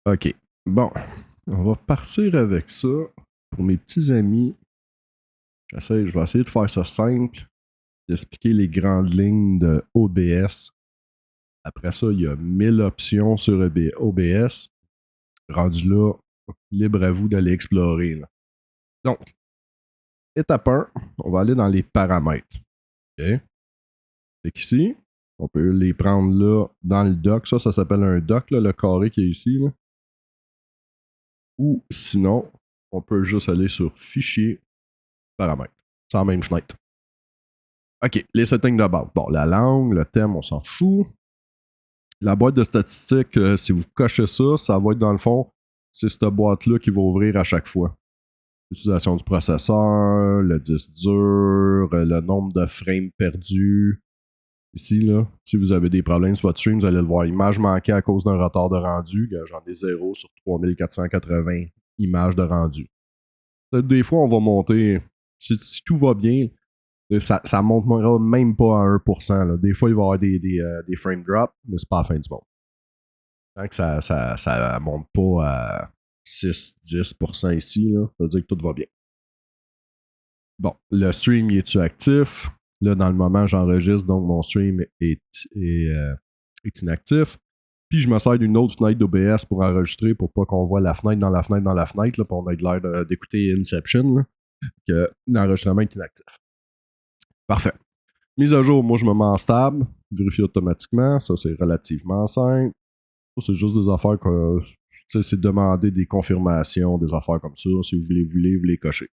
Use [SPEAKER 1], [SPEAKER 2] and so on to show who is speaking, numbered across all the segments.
[SPEAKER 1] OK. Bon, on va partir avec ça. Pour mes petits amis, je vais essayer de faire ça simple, d'expliquer les grandes lignes de OBS. Après ça, il y a 1000 options sur OBS. Rendu là, libre à vous d'aller explorer. Là. Donc, étape 1, on va aller dans les paramètres. OK? Fait qu'ici, on peut les prendre là dans le dock. Ça s'appelle un dock, là, le carré qui est ici. Là. Ou sinon, on peut juste aller sur Fichier, Paramètres. C'est la même fenêtre. OK, les settings de base. Bon, la langue, le thème, on s'en fout. La boîte de statistiques, si vous cochez ça, ça va être dans le fond, c'est cette boîte-là qui va ouvrir à chaque fois. L'utilisation du processeur, le disque dur, le nombre de frames perdus. Ici, là, si vous avez des problèmes sur votre stream, vous allez le voir. Image manquée à cause d'un retard de rendu. J'en ai 0 sur 3480 images de rendu. Des fois, on va monter. Si tout va bien, ça ne montera même pas à 1%. Là. Des fois, il va y avoir des frame drops, mais c'est pas la fin du monde. Tant que ça monte pas à 6-10% ici, là, ça veut dire que tout va bien. Bon, le stream, il est-tu actif? Là, dans le moment, j'enregistre, donc mon stream est inactif. Puis je me sers d'une autre fenêtre d'OBS pour enregistrer pour pas qu'on voit la fenêtre dans la fenêtre dans la fenêtre, là, pour on ait l'air d'écouter Inception, là, que l'enregistrement est inactif. Parfait. Mise à jour, moi je me mets en stable, vérifie automatiquement, ça c'est relativement simple. Ça, c'est juste des affaires que, c'est demander des confirmations, des affaires comme ça. Si vous voulez, vous les cochez.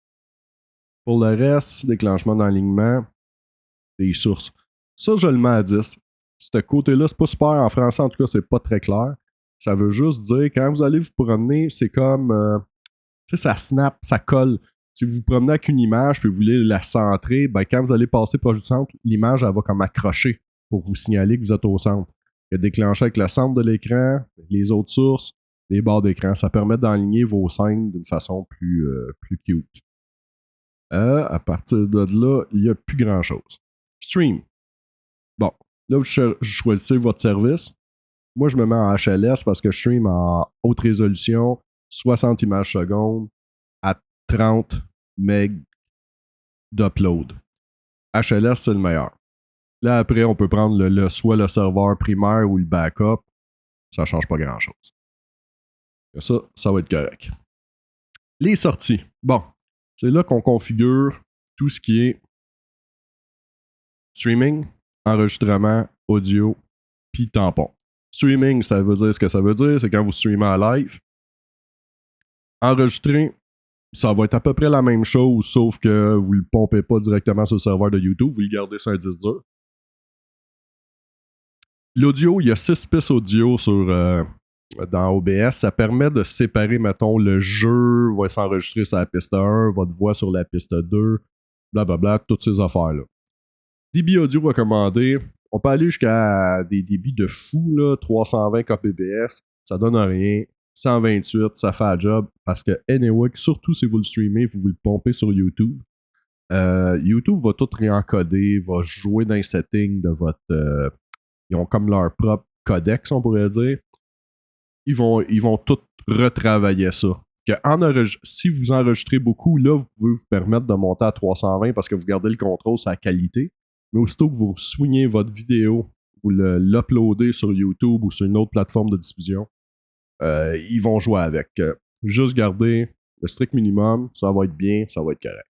[SPEAKER 1] Pour le reste, déclenchement d'alignement, des sources. Ça, je le mets à 10. Ce côté-là, c'est pas super. En français, en tout cas, c'est pas très clair. Ça veut juste dire, quand vous allez vous promener, c'est comme, tu sais, ça snap, ça colle. Si vous vous promenez avec une image puis vous voulez la centrer, ben, quand vous allez passer proche du centre, l'image, elle va comme accrocher pour vous signaler que vous êtes au centre. Il y a déclenché avec le centre de l'écran, les autres sources, les barres d'écran. Ça permet d'enligner vos scènes d'une façon plus cute. À partir de là, il n'y a plus grand-chose. Stream. Bon, là, vous choisissez votre service. Moi, je me mets en HLS parce que je stream en haute résolution, 60 images secondes, à 30 MB d'upload. HLS, c'est le meilleur. Là, après, on peut prendre soit le serveur primaire ou le backup. Ça ne change pas grand-chose. Ça va être correct. Les sorties. Bon, c'est là qu'on configure tout ce qui est streaming, enregistrement, audio, puis tampon. Streaming, ça veut dire ce que ça veut dire, c'est quand vous streamez en live. Enregistrer, ça va être à peu près la même chose, sauf que vous ne le pompez pas directement sur le serveur de YouTube, vous le gardez sur un disque dur. L'audio, il y a 6 pistes audio dans OBS. Ça permet de séparer, mettons, le jeu va s'enregistrer sur la piste 1, votre voix sur la piste 2, blablabla, toutes ces affaires-là. Débit audio recommandé, on peut aller jusqu'à des débits de fou, là, 320 kbps, ça donne rien. 128, ça fait un job. Parce que, anyway, surtout si vous le streamez, vous le pompez sur YouTube. YouTube va tout réencoder, va jouer dans les settings de votre. Ils ont comme leur propre codex, on pourrait dire. Ils vont tout retravailler ça. Si vous enregistrez beaucoup, là, vous pouvez vous permettre de monter à 320 parce que vous gardez le contrôle sur la qualité. Mais aussitôt que vous soignez votre vidéo, vous l'uploadez sur YouTube ou sur une autre plateforme de diffusion, ils vont jouer avec. Juste garder le strict minimum, ça va être bien, ça va être correct.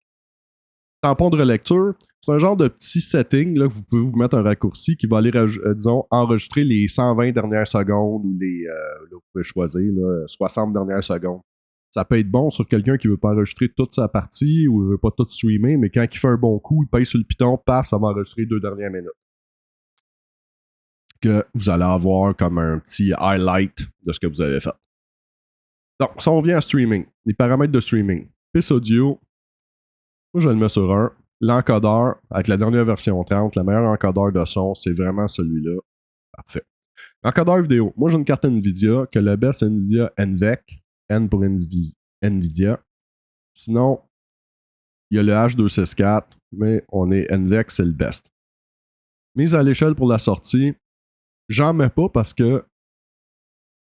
[SPEAKER 1] Tampon de relecture, c'est un genre de petit setting là, que vous pouvez vous mettre un raccourci qui va aller, disons, enregistrer les 120 dernières secondes ou là, vous pouvez choisir là, 60 dernières secondes. Ça peut être bon sur quelqu'un qui veut pas enregistrer toute sa partie ou veut pas tout streamer, mais quand il fait un bon coup, il paye sur le piton, paf, ça va enregistrer 2 dernières minutes. Que vous allez avoir comme un petit highlight de ce que vous avez fait. Donc, si on revient à streaming, les paramètres de streaming. Piste audio, moi je le mets sur 1. L'encodeur, avec la dernière version 30, le meilleur encodeur de son, c'est vraiment celui-là. Parfait. L'encodeur vidéo, moi j'ai une carte Nvidia, que le best Nvidia NVEC, N pour Nvidia. Sinon, il y a le H264, mais on est NVEC, c'est le best. Mise à l'échelle pour la sortie, j'en mets pas parce que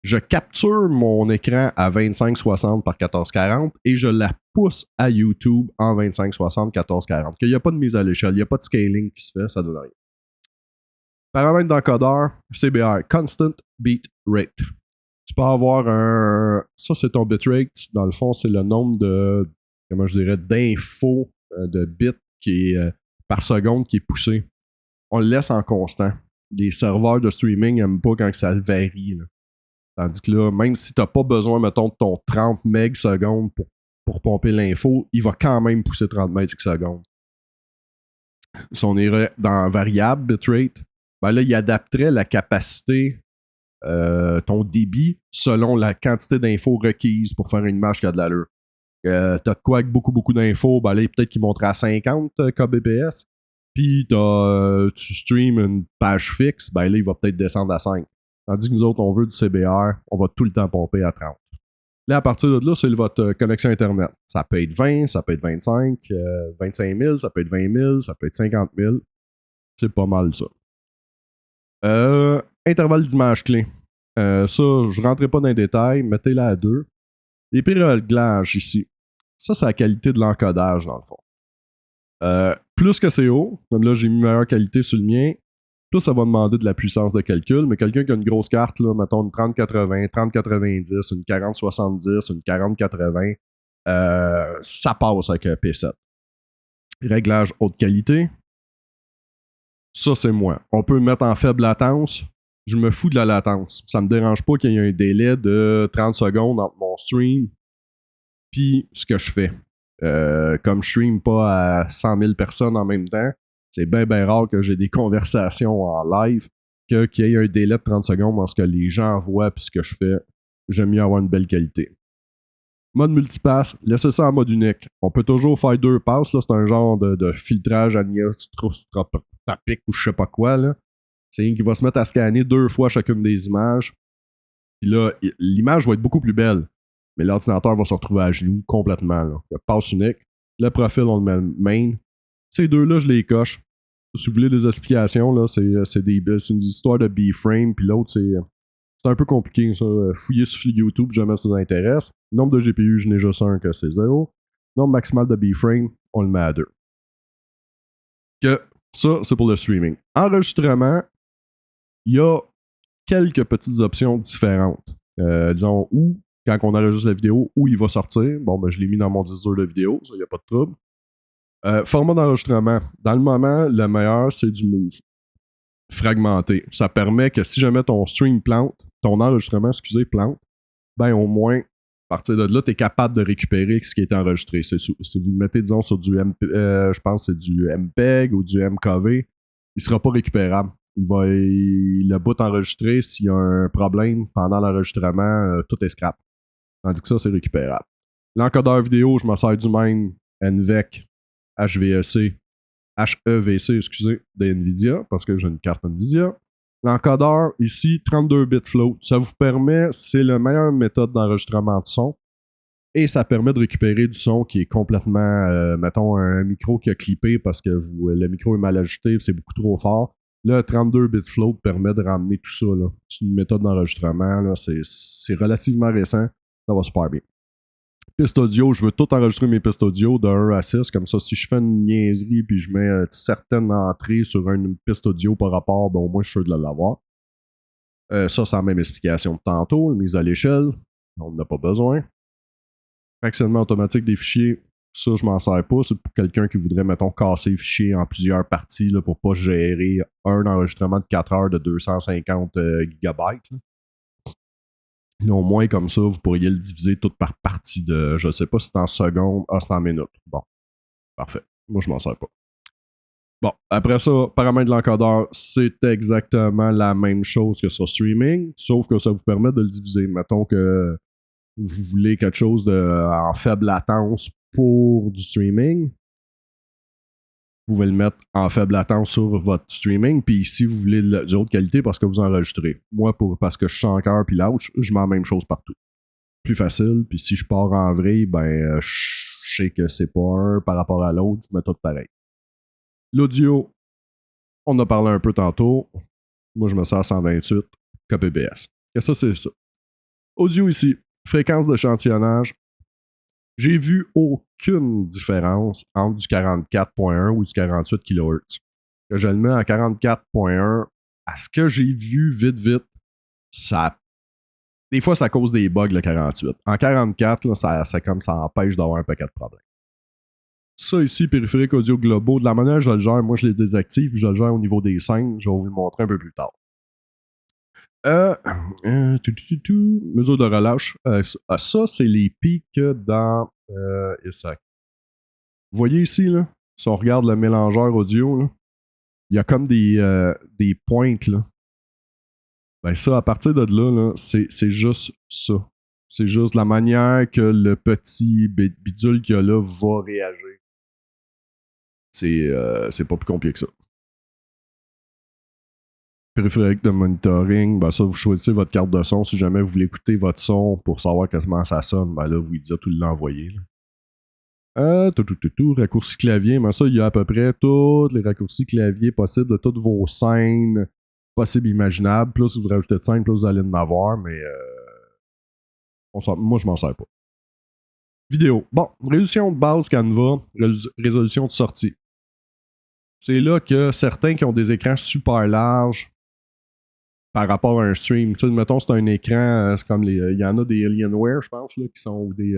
[SPEAKER 1] Je capture mon écran à 2560 par 1440 et je la pousse à YouTube en 2560 1440. Qu'il n'y a pas de mise à l'échelle, il n'y a pas de scaling qui se fait, ça donne rien. Paramètre d'encodeur, CBR, Constant Bit Rate. Tu peux avoir un... Ça, c'est ton bitrate. Dans le fond, c'est le nombre de... Comment je dirais? D'infos, de bits qui est, par seconde qui est poussé. On le laisse en constant. Les serveurs de streaming n'aiment pas quand ça varie. Là. Tandis que là, même si tu n'as pas besoin, mettons, de ton 30 MB secondes pour pomper l'info, il va quand même pousser 30 MB secondes. Si on irait dans variable bitrate, ben là, il adapterait la capacité, ton débit, selon la quantité d'infos requises pour faire une image qui a de l'allure. T'as de quoi avec beaucoup d'infos, ben là, peut-être qu'il monterait à 50 kbps. Puis tu streams une page fixe, ben là, il va peut-être descendre à 5. Tandis que nous autres, on veut du CBR, on va tout le temps pomper à 30. Là, à partir de là, c'est votre connexion Internet. Ça peut être 20, ça peut être 25, 25 000, ça peut être 20 000, ça peut être 50 000. C'est pas mal ça. Intervalle d'image clé. Ça, je rentrerai pas dans les détails, mettez-la à 2. Les prix réglages ici. Ça, c'est la qualité de l'encodage, dans le fond. Plus que c'est haut, comme là, j'ai mis meilleure qualité sur le mien, plus ça va demander de la puissance de calcul, mais quelqu'un qui a une grosse carte, là, mettons une 3080, 3090, une 4070, une 4080, ça passe avec un P7. Réglage haute qualité. Ça, c'est moi. On peut le mettre en faible latence. Je me fous de la latence. Ça me dérange pas qu'il y ait un délai de 30 secondes entre mon stream puis ce que je fais. Comme je stream pas à 100 000 personnes en même temps, c'est bien rare que j'ai des conversations en live qu'il y ait un délai de 30 secondes dans ce que les gens voient puis ce que je fais. J'aime mieux avoir une belle qualité. Mode multipass, laissez ça en mode unique. On peut toujours faire 2 passes. Là, c'est un genre de filtrage anisotropique ou je sais pas quoi. Là. C'est qui va se mettre à scanner 2 fois chacune des images. Puis là, l'image va être beaucoup plus belle. Mais l'ordinateur va se retrouver à genoux complètement. Là. Passe unique. Le profil, on le met main. Ces deux-là, je les coche. Si vous voulez des explications, là, c'est une histoire de B-frame. Puis l'autre, c'est un peu compliqué, ça. Fouillez sur YouTube, jamais ça vous intéresse. Nombre de GPU, je n'ai juste un que c'est 0. Nombre maximal de B-frame, on le met à 2. Que ça, c'est pour le streaming. Enregistrement, il y a quelques petites options différentes. Disons, où, quand on enregistre la vidéo, où il va sortir. Bon, ben, je l'ai mis dans mon disque de vidéo, ça, il n'y a pas de trouble. Format d'enregistrement. Dans le moment, le meilleur, c'est du Move. Fragmenté. Ça permet que si jamais ton stream plante, ton enregistrement, plante, ben au moins, à partir de là, tu es capable de récupérer ce qui est enregistré. Si vous le mettez, disons, sur du je pense que c'est du MPEG ou du MKV, il sera pas récupérable. Le bout enregistré, s'il y a un problème pendant l'enregistrement, tout est scrap. Tandis que ça, c'est récupérable. L'encodeur vidéo, je me sers du même NVEC, HEVC, de NVIDIA, parce que j'ai une carte NVIDIA. L'encodeur, ici, 32 bits float. Ça vous permet, c'est la meilleure méthode d'enregistrement de son. Et ça permet de récupérer du son qui est complètement, mettons, un micro qui a clippé parce que le micro est mal ajusté, c'est beaucoup trop fort. Là, 32 bits float permet de ramener tout ça. Là. C'est une méthode d'enregistrement. Là. C'est relativement récent. Ça va super bien. Piste audio, je veux tout enregistrer mes pistes audio de 1 à 6. Comme ça, si je fais une niaiserie puis je mets certaines entrées sur une piste audio par rapport, ben, au moins je suis sûr de l'avoir. Ça, c'est la même explication de tantôt. Mise à l'échelle, on n'en a pas besoin. Fractionnement automatique des fichiers, ça, je m'en sers pas. C'est pour quelqu'un qui voudrait, mettons, casser les fichiers en plusieurs parties là, pour pas gérer un enregistrement de 4 heures de 250 GB. Mais au moins, comme ça, vous pourriez le diviser tout par partie de, je sais pas si c'est en secondes, c'est en minutes. Bon, parfait. Moi, je m'en sers pas. Bon, après ça, paramètre de l'encodeur, c'est exactement la même chose que sur streaming, sauf que ça vous permet de le diviser. Mettons que vous voulez quelque chose en faible latence pour du streaming, vous pouvez le mettre en faible latence sur votre streaming, puis si vous voulez de haute qualité parce que vous enregistrez. Moi, parce que je suis en cœur puis lâche, je mets la même chose partout. Plus facile, puis si je pars en vrai, ben je sais que c'est pas un par rapport à l'autre, je mets tout pareil. L'audio, on en a parlé un peu tantôt. Moi, je me sers à 128 kbps. Et ça, c'est ça. Audio ici, fréquence d'échantillonnage. J'ai vu aucune différence entre du 44.1 ou du 48 kHz. Que je le mets à 44.1, à ce que j'ai vu vite, ça. Des fois, ça cause des bugs le 48. En 44, là, ça comme ça empêche d'avoir un paquet de problèmes. Ça ici, périphérique audio globaux, de la manière que je le gère, moi je les désactive, je le gère au niveau des scènes, je vais vous le montrer un peu plus tard. Mesure de relâche. Ça, c'est les pics dans Isaac. Vous voyez ici, là, si on regarde le mélangeur audio, là, il y a comme des pointes, là. Ben ça, à partir de là, c'est juste ça. C'est juste la manière que le petit bidule qu'il y a là va réagir. C'est pas plus compliqué que ça. Périphérique de monitoring, ben ça, vous choisissez votre carte de son. Si jamais vous voulez écouter votre son pour savoir comment ça sonne, ben là, vous lui dites tout l'envoyer. Raccourci clavier, mais ça, il y a à peu près tous les raccourcis clavier possibles de toutes vos scènes possibles imaginables. Plus vous rajoutez de scènes, plus vous allez en avoir, mais moi, je m'en sers pas. Vidéo. Bon, résolution de base Canva, résolution de sortie. C'est là que certains qui ont des écrans super larges par rapport à un stream, tu sais, mettons, c'est un écran, c'est comme il y en a des Alienware, je pense, là, qui sont, ou des,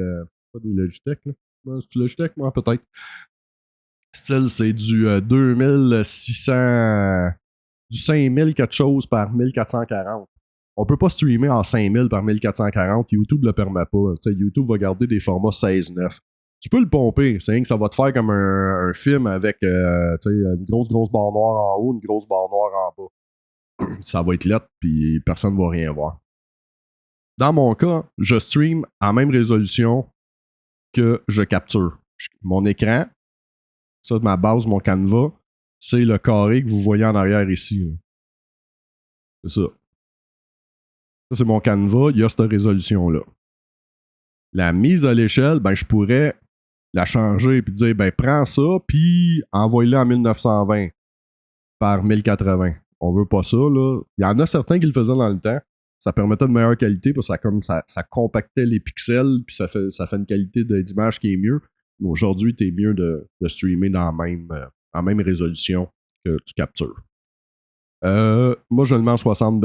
[SPEAKER 1] pas des Logitech, là. C'est du Logitech, moi, peut-être. Style, c'est du 2600, du 5000 quelque chose par 1440. On peut pas streamer en 5000 par 1440. YouTube le permet pas. T'sais, YouTube va garder des formats 16:9. Tu peux le pomper. C'est rien que ça va te faire comme un film avec une grosse barre noire en haut, une grosse barre noire en bas. Ça va être lettre, puis personne ne va rien voir. Dans mon cas, je stream en même résolution que je capture. Mon écran, ça, ma base, mon Canva, c'est le carré que vous voyez en arrière ici. Là. C'est ça. Ça, c'est mon Canva, il y a cette résolution-là. La mise à l'échelle, ben, je pourrais la changer et dire, ben, prends ça, puis envoie-le en 1920 par 1080. On veut pas ça, là. Il y en a certains qui le faisaient dans le temps. Ça permettait de meilleure qualité, parce que ça compactait les pixels, puis ça fait une qualité d'image qui est mieux. Mais aujourd'hui, t'es mieux de streamer dans en même résolution que tu captures. Moi, je le mets en 60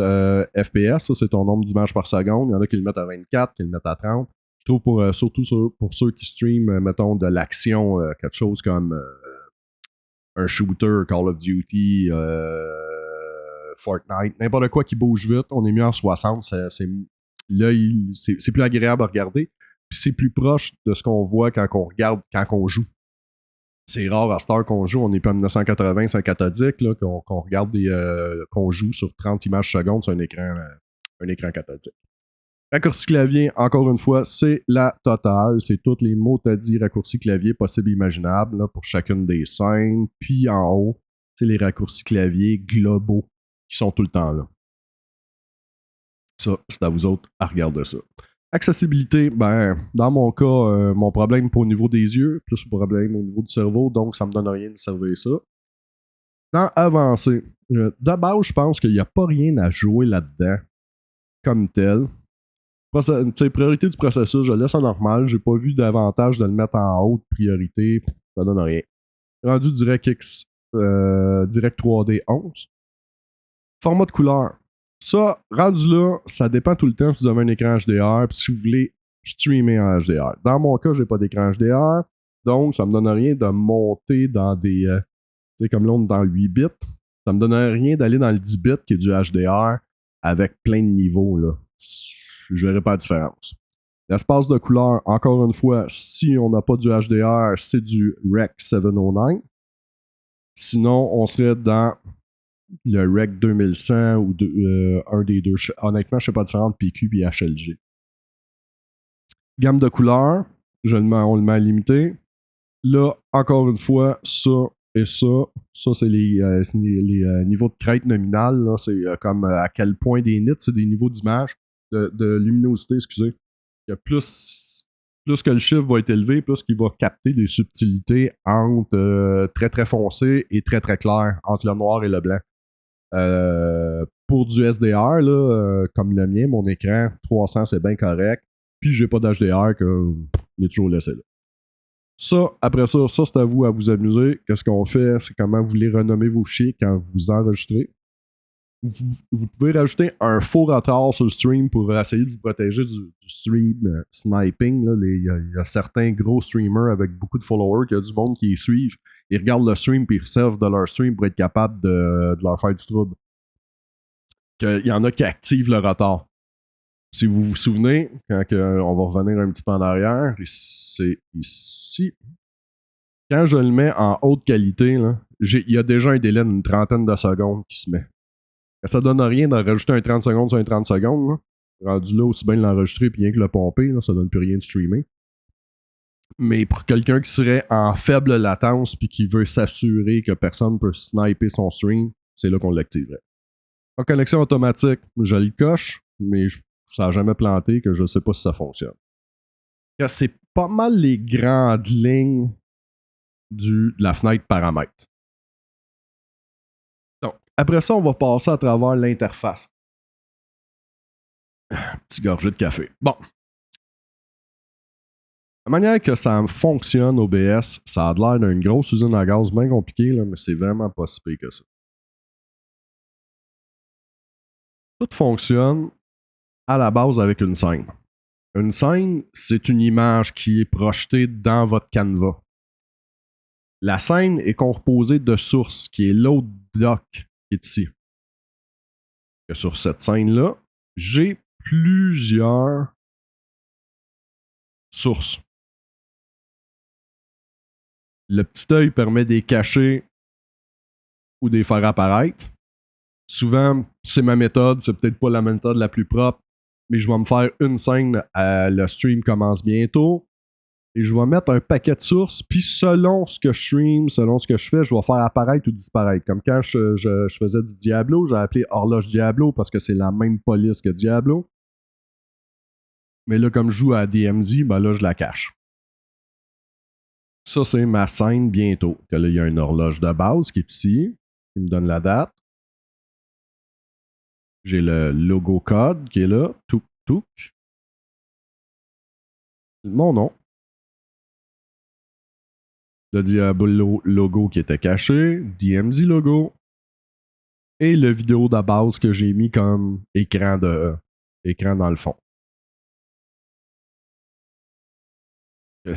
[SPEAKER 1] FPS, ça c'est ton nombre d'images par seconde. Il y en a qui le mettent à 24, qui le mettent à 30. Je trouve surtout pour ceux qui streament, mettons, de l'action, quelque chose comme un shooter, Call of Duty, Fortnite, n'importe quoi qui bouge vite, on est mieux en 60. L'œil, c'est plus agréable à regarder. Puis c'est plus proche de ce qu'on voit quand on regarde, quand on joue. C'est rare à cette heure qu'on joue, on n'est pas en 1980, c'est un cathodique, là, qu'on regarde qu'on joue sur 30 images secondes sur un écran cathodique. Raccourci clavier, encore une fois, c'est la totale. C'est tous les mots t'as dit raccourci clavier possibles et imaginables là, pour chacune des scènes. Puis en haut, c'est les raccourcis clavier globaux qui sont tout le temps là. Ça, c'est à vous autres à regarder ça. Accessibilité, ben, dans mon cas, mon problème pas au niveau des yeux, plus le problème au niveau du cerveau, donc ça me donne rien de servir ça. Dans avancé, de base, je pense qu'il n'y a pas rien à jouer là-dedans comme tel. Priorité du processus, je laisse en normal. J'ai pas vu d'avantage de le mettre en haute priorité. Ça donne rien. Rendu DirectX, Direct 3D 11. Format de couleur. Ça, rendu là, ça dépend tout le temps si vous avez un écran HDR puis si vous voulez streamer en HDR. Dans mon cas, j'ai pas d'écran HDR, donc ça me donne rien de monter dans des... tu sais, comme là, on est dans 8 bits. Ça me donne rien d'aller dans le 10 bits qui est du HDR avec plein de niveaux, là. Je verrai pas la différence. L'espace de couleur, encore une fois, si on n'a pas du HDR, c'est du Rec 709. Sinon, on serait dans le Rec 2100 ou un des deux. Honnêtement, je ne sais pas la différence entre PQ et HLG. Gamme de couleurs, on le met à limité. Là, encore une fois, ça et ça. Ça, c'est les niveaux de crête nominale. Là. C'est comme à quel point des nits, c'est des niveaux d'image. De luminosité, excusez. Plus que le chiffre va être élevé, plus qu'il va capter des subtilités entre très très foncé et très très clair, entre le noir et le blanc. pour du SDR, là, comme le mien, mon écran 300, c'est bien correct. Puis j'ai pas d'HDR que il est toujours laissé là. Ça, après ça, c'est à vous amuser. Qu'est-ce qu'on fait? C'est comment vous voulez renommer vos fichiers quand vous enregistrez. Vous pouvez rajouter un faux retard sur le stream pour essayer de vous protéger du stream sniping. Il y a certains gros streamers avec beaucoup de followers, il y a du monde qui les suivent. Ils regardent le stream et ils servent de leur stream pour être capable de leur faire du trouble. Il y en a qui activent le retard. Si vous vous souvenez, on va revenir un petit peu en arrière, c'est ici. Quand je le mets en haute qualité, il y a déjà un délai d'une 30aine de secondes qui se met. Ça donne rien de rajouter un 30 secondes sur un 30 secondes. Là. Rendu là, aussi bien de l'enregistrer puis rien que le pomper, là, ça donne plus rien de streamer. Mais pour quelqu'un qui serait en faible latence puis qui veut s'assurer que personne ne peut sniper son stream, c'est là qu'on l'activerait. En connexion automatique, je le coche, mais ça n'a jamais planté que je ne sais pas si ça fonctionne. C'est pas mal les grandes lignes de la fenêtre paramètres. Donc, après ça, on va passer à travers l'interface. Petit gorgée de café. Bon. La manière que ça fonctionne, OBS, ça a l'air d'une grosse usine à gaz bien compliquée, là, mais c'est vraiment pas si pire que ça. Tout fonctionne à la base avec une scène. Une scène, c'est une image qui est projetée dans votre canevas. La scène est composée de sources, qui est l'autre doc qui est ici. Et sur cette scène-là, j'ai plusieurs sources. Le petit œil permet de les cacher ou de les faire apparaître. Souvent, c'est ma méthode, c'est peut-être pas la méthode la plus propre, mais je vais me faire une scène, le stream commence bientôt, et je vais mettre un paquet de sources, puis selon ce que je stream, selon ce que je fais, je vais faire apparaître ou disparaître. Comme quand je faisais du Diablo, j'ai appelé Horloge Diablo parce que c'est la même police que Diablo. Mais là, comme je joue à DMZ, ben là, je la cache. Ça, c'est ma scène bientôt. Que là, il y a une horloge de base qui est ici, qui me donne la date. J'ai le logo code qui est là. Touk, touk. Mon nom. Le Diablo logo qui était caché. DMZ logo. Et le vidéo de base que j'ai mis comme écran dans le fond.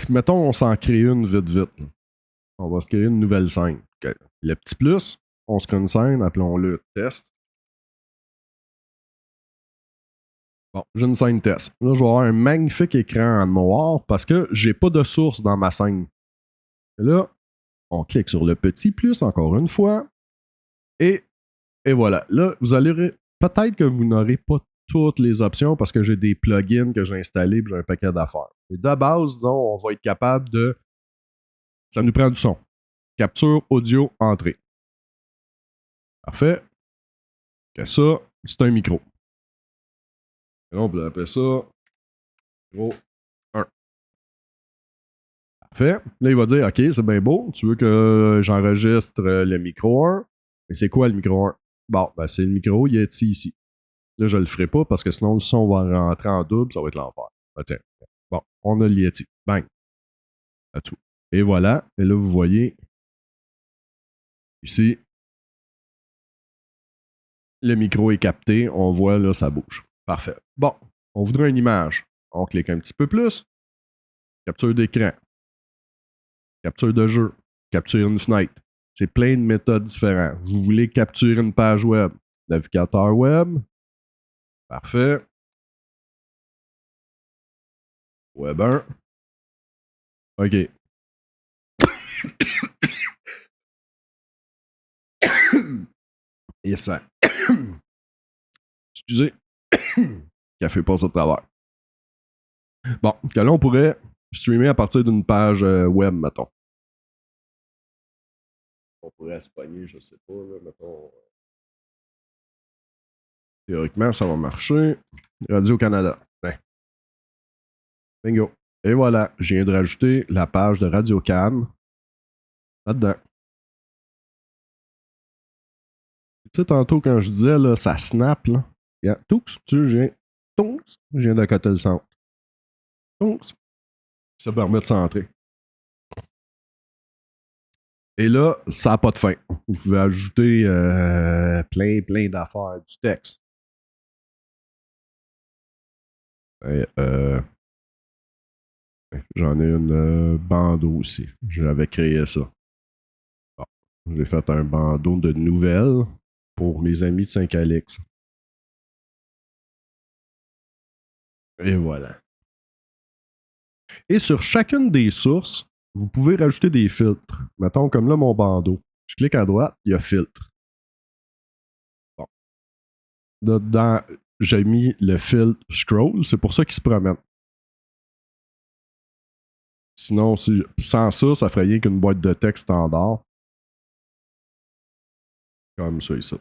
[SPEAKER 1] Mettons, on s'en crée une vite. On va se créer une nouvelle scène. Le petit plus, on se crée une scène, appelons-le test. Bon, j'ai une scène test. Là, je vais avoir un magnifique écran en noir parce que j'ai pas de source dans ma scène. Et là, on clique sur le petit plus encore une fois. Et voilà. Là, vous allez peut-être que vous n'aurez pas toutes les options parce que j'ai des plugins que j'ai installés et j'ai un paquet d'affaires. Et de base, disons, on va être capable de. Ça nous prend du son. Capture audio entrée. Parfait. Que ça, c'est un micro. Et là, on peut appeler ça micro 1. Parfait. Là, il va dire OK, c'est bien beau. Tu veux que j'enregistre le micro 1. Mais c'est quoi le micro 1? Bon, ben c'est le micro, il est ici. Là, je le ferai pas parce que sinon le son va rentrer en double, ça va être l'enfer. Ah, tiens. Bon, on a le Yeti. Bang. Là-dessus. Et voilà. Et là, vous voyez ici, le micro est capté. On voit là, ça bouge. Parfait. Bon, on voudrait une image. On clique un petit peu plus. Capture d'écran. Capture de jeu. Capture une fenêtre. C'est plein de méthodes différentes. Vous voulez capturer une page web. Navigateur web. Parfait. Web 1. OK. Et ça. Excusez. Café passe au travers. Bon, que là, on pourrait streamer à partir d'une page web, mettons. On pourrait se pogner, je sais pas, là, mettons. Théoriquement, ça va marcher. Radio-Canada. Ouais. Bingo. Et voilà, je viens de rajouter la page de Radio-Can là-dedans. Tu sais, tantôt, quand je disais, là, ça snap, là. Regarde, je viens d'accoter le centre. Ça permet de centrer. Et là, ça n'a pas de fin. Vous pouvez ajouter plein d'affaires, du texte. Et, j'en ai une bandeau aussi. J'avais créé ça. Bon. J'ai fait un bandeau de nouvelles pour mes amis de Saint-Calix. Et voilà. Et sur chacune des sources, vous pouvez rajouter des filtres. Mettons comme là mon bandeau. Je clique à droite, il y a filtre. Bon. Dedans, j'ai mis le filtre scroll, c'est pour ça qu'il se promène. Sinon, sans ça, ça ferait rien qu'une boîte de texte standard. Comme ça ici.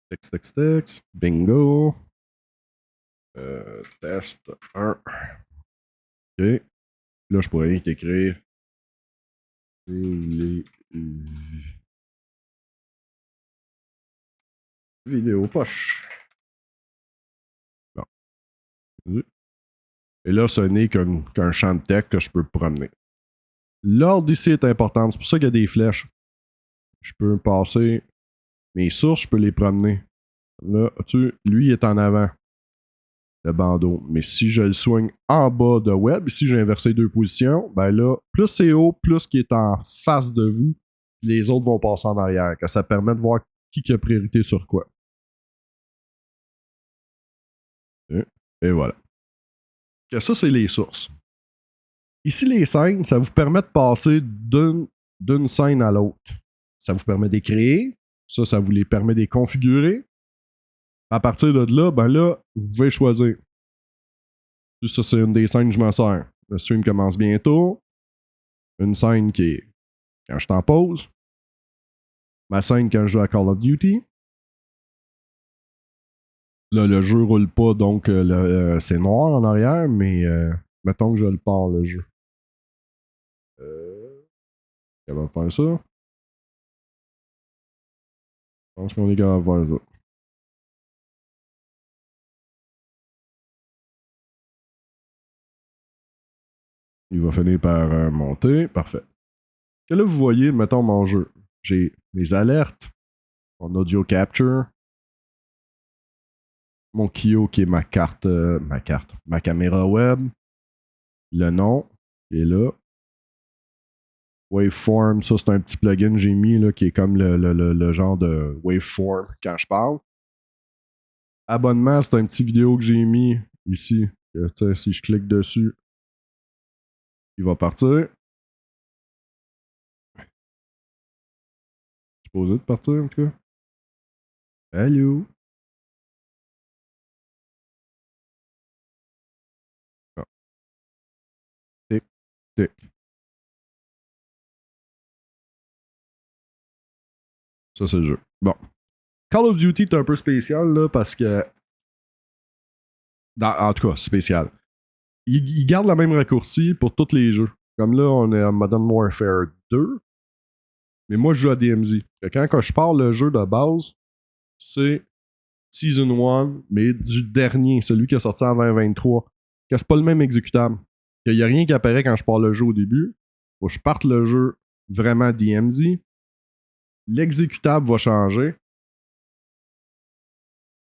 [SPEAKER 1] Texte. Bingo. Test 1. OK. Là, je pourrais rien qu'écrire. Les vidéos poche. Bon. Et là, ce n'est qu'un champ de texte que je peux promener. L'ordre ici est important. C'est pour ça qu'il y a des flèches. Je peux passer mes sources, je peux les promener. Là, lui est en avant. Le bandeau. Mais si je le soigne en bas de web, ici j'ai inversé deux positions, ben là, plus c'est haut, plus qui est en face de vous, les autres vont passer en arrière. Que ça permet de voir qui a priorité sur quoi. Et voilà. Que ça, c'est les sources. Ici, les scènes, ça vous permet de passer d'une scène à l'autre. Ça vous permet de les créer. Ça vous les permet de les configurer. À partir de là, ben là, vous pouvez choisir. Ça, c'est une des scènes que je m'en sers. Le stream commence bientôt. Une scène qui est quand je t'en pause. Ma scène quand je joue à Call of Duty. Là, le jeu roule pas, donc c'est noir en arrière, mais mettons que je le pars, le jeu. On va faire ça. Je pense qu'on est capable de faire ça. Il va finir par monter. Parfait. Et là, vous voyez, mettons mon jeu. J'ai mes alertes, mon audio capture, mon Kio qui est ma caméra web, le nom qui est là. Waveform, ça c'est un petit plugin que j'ai mis là, qui est comme le genre de waveform quand je parle. Abonnement, c'est un petit vidéo que j'ai mis ici. Si je clique dessus, il va partir. Supposé de partir en tout cas. Allô? Ah. Tic, tic. Ça, c'est le jeu. Bon. Call of Duty est un peu spécial là, parce que. En tout cas, spécial. Il garde la même raccourci pour tous les jeux. Comme là, on est à Modern Warfare 2. Mais moi, je joue à DMZ. Quand je parle le jeu de base, c'est Season 1, mais du dernier, celui qui est sorti en 2023. Que c'est pas le même exécutable. Qu'il n'y a rien qui apparaît quand je parle le jeu au début. Faut que je parte le jeu vraiment DMZ. L'exécutable va changer.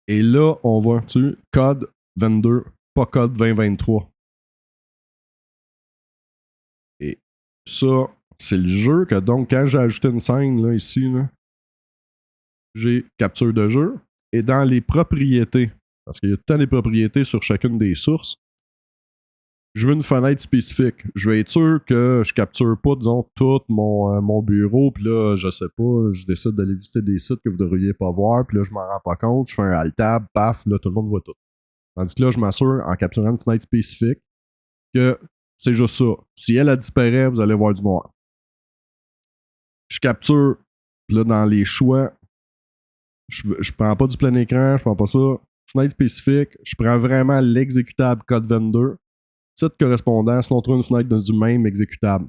[SPEAKER 1] Et là, on voit, code 22, pas code 2023. Et ça, c'est le jeu que donc, quand j'ai ajouté une scène là, ici, là, j'ai capture de jeu. Et dans les propriétés, parce qu'il y a tout le temps des propriétés sur chacune des sources, je veux une fenêtre spécifique. Je veux être sûr que je capture pas, disons, tout mon bureau, puis là, je sais pas, je décide d'aller visiter des sites que vous devriez pas voir, puis là, je m'en rends pas compte, je fais un alt-tab, paf, là, tout le monde voit tout. Tandis que là, je m'assure, en capturant une fenêtre spécifique, que c'est juste ça. Si elle disparaît, vous allez voir du noir. Je capture, là, dans les choix, je prends pas du plein écran, je prends pas ça. Fenêtre spécifique, je prends vraiment l'exécutable code 22. Titre correspondant, sinon on trouve une fenêtre du même exécutable.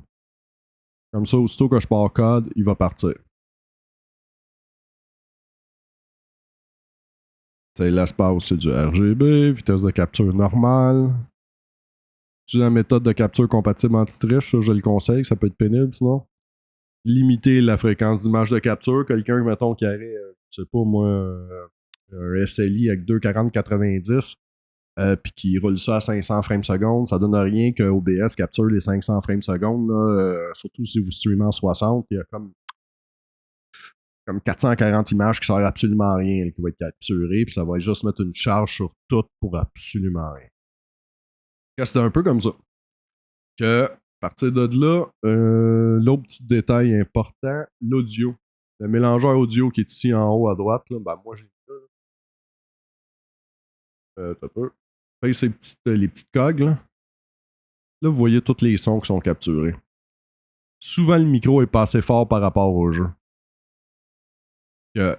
[SPEAKER 1] Comme ça, aussitôt que je pars code, il va partir. C'est l'espace, c'est du RGB, vitesse de capture normale. Tu la méthode de capture compatible anti-triche, ça je le conseille, ça peut être pénible sinon. Limiter la fréquence d'image de capture. Quelqu'un, mettons, qui aurait, je sais pas moi, un SLI avec 240-90, puis qui roule ça à 500 frames secondes, ça donne rien que OBS capture les 500 frames secondes, là, surtout si vous streamez en 60, il y a comme 440 images qui servent absolument à rien, là, qui vont être capturées, puis ça va juste mettre une charge sur tout pour absolument rien. C'est un peu comme ça. Que, à partir de là, l'autre petit détail important, l'audio. Le mélangeur audio qui est ici en haut à droite, là, ben moi j'ai ça. T'as peu. Les petites cogs, là. Là, vous voyez tous les sons qui sont capturés. Souvent, le micro est pas assez fort par rapport au jeu. Que,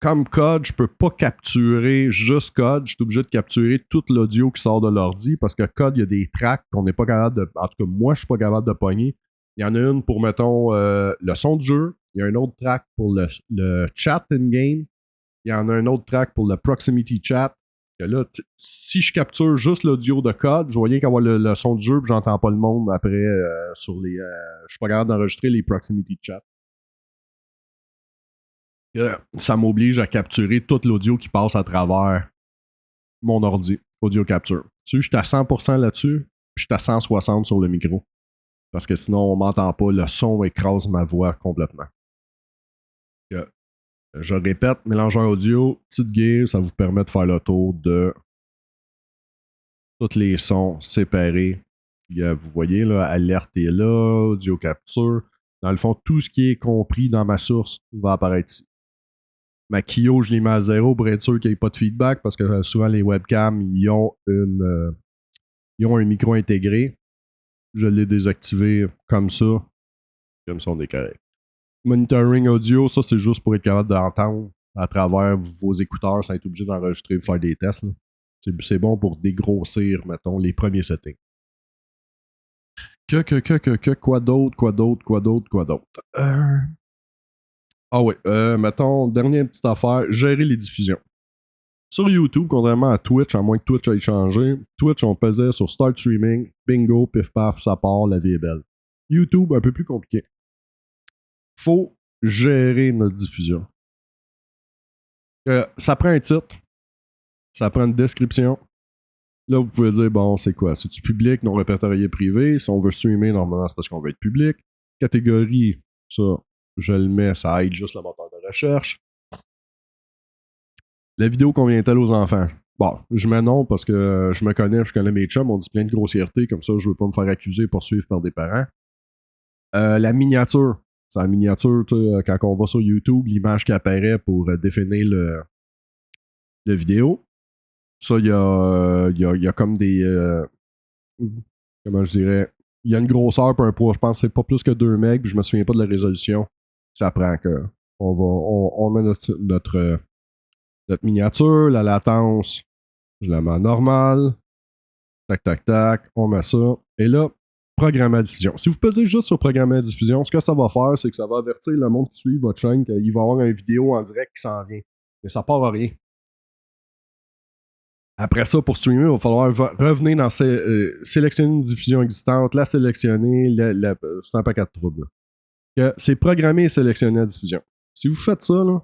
[SPEAKER 1] comme code, je peux pas capturer juste code. Je suis obligé de capturer tout l'audio qui sort de l'ordi parce que code, il y a des tracks qu'on n'est pas capable de. En tout cas, moi, je suis pas capable de pogner. Il y en a une pour, mettons, le son du jeu. Il y a un autre track pour le chat in-game. Il y en a un autre track pour le proximity chat. Que là, si je capture juste l'audio de code, je vois rien qu'avoir le son du jeu, puis j'entends pas le monde après sur les. Je suis pas capable d'enregistrer les proximity chat. Ça m'oblige à capturer tout l'audio qui passe à travers mon ordi, audio capture. Tu sais, je suis à 100% là-dessus, puis je suis à 160 sur le micro. Parce que sinon, on m'entend pas, le son écrase ma voix complètement. Je répète, mélangeur audio, petite gear, ça vous permet de faire le tour de tous les sons séparés. Vous voyez, là, alerte est là, audio capture. Dans le fond, tout ce qui est compris dans ma source va apparaître ici. Ma Kyo, je l'ai mis à 0 pour être sûr qu'il n'y ait pas de feedback parce que souvent les webcams, ils ont un micro intégré. Je l'ai désactivé comme ça. Comme ça, on est correct. Monitoring audio, ça, c'est juste pour être capable d'entendre à travers vos écouteurs sans être obligé d'enregistrer et faire des tests. C'est bon pour dégrossir, mettons, les premiers settings. Quoi d'autre? Ah oui, mettons, dernière petite affaire, gérer les diffusions. Sur YouTube, contrairement à Twitch, à moins que Twitch ait changé, Twitch, on pesait sur Start Streaming, bingo, pif paf, ça part, la vie est belle. YouTube, un peu plus compliqué. Faut gérer notre diffusion. Ça prend un titre, ça prend une description. Là, vous pouvez dire, bon, c'est quoi? C'est-tu public, non répertorié privé? Si on veut streamer, normalement, c'est parce qu'on veut être public. Catégorie, ça, je le mets, ça aide juste le moteur de recherche. La vidéo convient-elle aux enfants? Bon, je mets non parce que je me connais, je connais mes chums, on dit plein de grossièreté, comme ça, je veux pas me faire accuser et poursuivre par des parents. La miniature. C'est la miniature, quand on va sur YouTube, l'image qui apparaît pour définir le vidéo. Ça, il y a comme des. Comment je dirais? Il y a une grosseur pour un poids. Je pense que c'est pas plus que 2 MB, puis je me souviens pas de la résolution. Ça prend que. On met notre miniature, la latence, je la mets en normale. Tac, tac, tac. On met ça. Et là, programmer la diffusion. Si vous pesez juste sur programmer la diffusion, ce que ça va faire, c'est que ça va avertir le monde qui suit votre chaîne qu'il va y avoir une vidéo en direct qui s'en vient. Mais ça part à rien. Après ça, pour streamer, il va falloir revenir dans sélectionner une diffusion existante, la sélectionner, c'est un paquet de troubles. C'est programmer et sélectionner la diffusion. Si vous faites ça, là,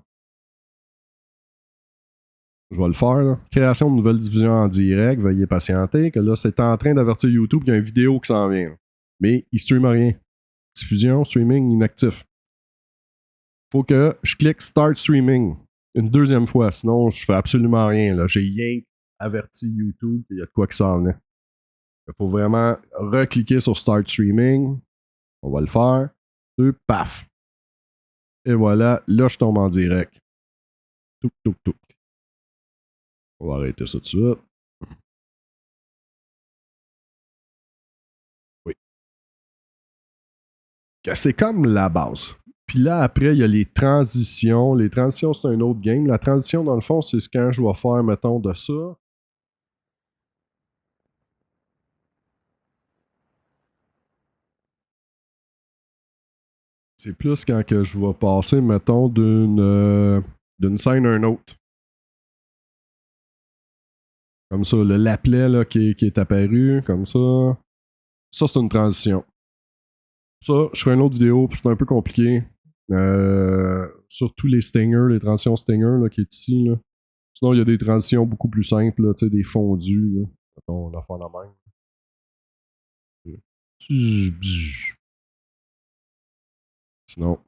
[SPEAKER 1] je vais le faire. Là. Création de nouvelles diffusions en direct, veuillez patienter, que là, c'est en train d'avertir YouTube qu'il y a une vidéo qui s'en vient. Mais il ne streame rien. Diffusion, streaming inactif. Faut que je clique Start Streaming une deuxième fois, sinon je fais absolument rien. Là. J'ai rien averti YouTube qu'il y a de quoi qui s'en venait. Il faut vraiment recliquer sur Start Streaming. On va le faire. Paf. Et voilà, là je tombe en direct. Touc, touc, touc. On va arrêter ça tout de suite. Oui. C'est comme la base. Puis là, après, il y a les transitions. Les transitions, c'est un autre game. La transition, dans le fond, c'est ce quand je dois faire, mettons, de ça. C'est plus quand que je vais passer, mettons, d'une scène à une autre. Comme ça, le laplet là, qui est apparu, comme ça. Ça, c'est une transition. Ça, je ferai une autre vidéo, puis c'est un peu compliqué. Surtout les stingers, les transitions stinger là, qui est ici. Là. Sinon, il y a des transitions beaucoup plus simples, là, des fondus. Là. On a fait la même. Sinon.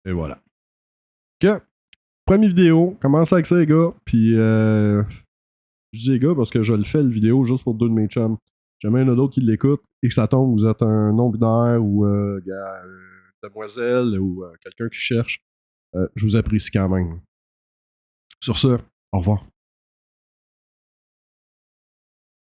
[SPEAKER 1] Et voilà. Ok. Première vidéo. Commencez avec ça, les gars. Puis, je dis les gars parce que je le fais, le vidéo, juste pour deux de mes chums. Jamais il y en a d'autres qui l'écoutent et que ça tombe, vous êtes un non-binaire ou demoiselle ou quelqu'un qui cherche. Je vous apprécie quand même. Sur ce, au revoir.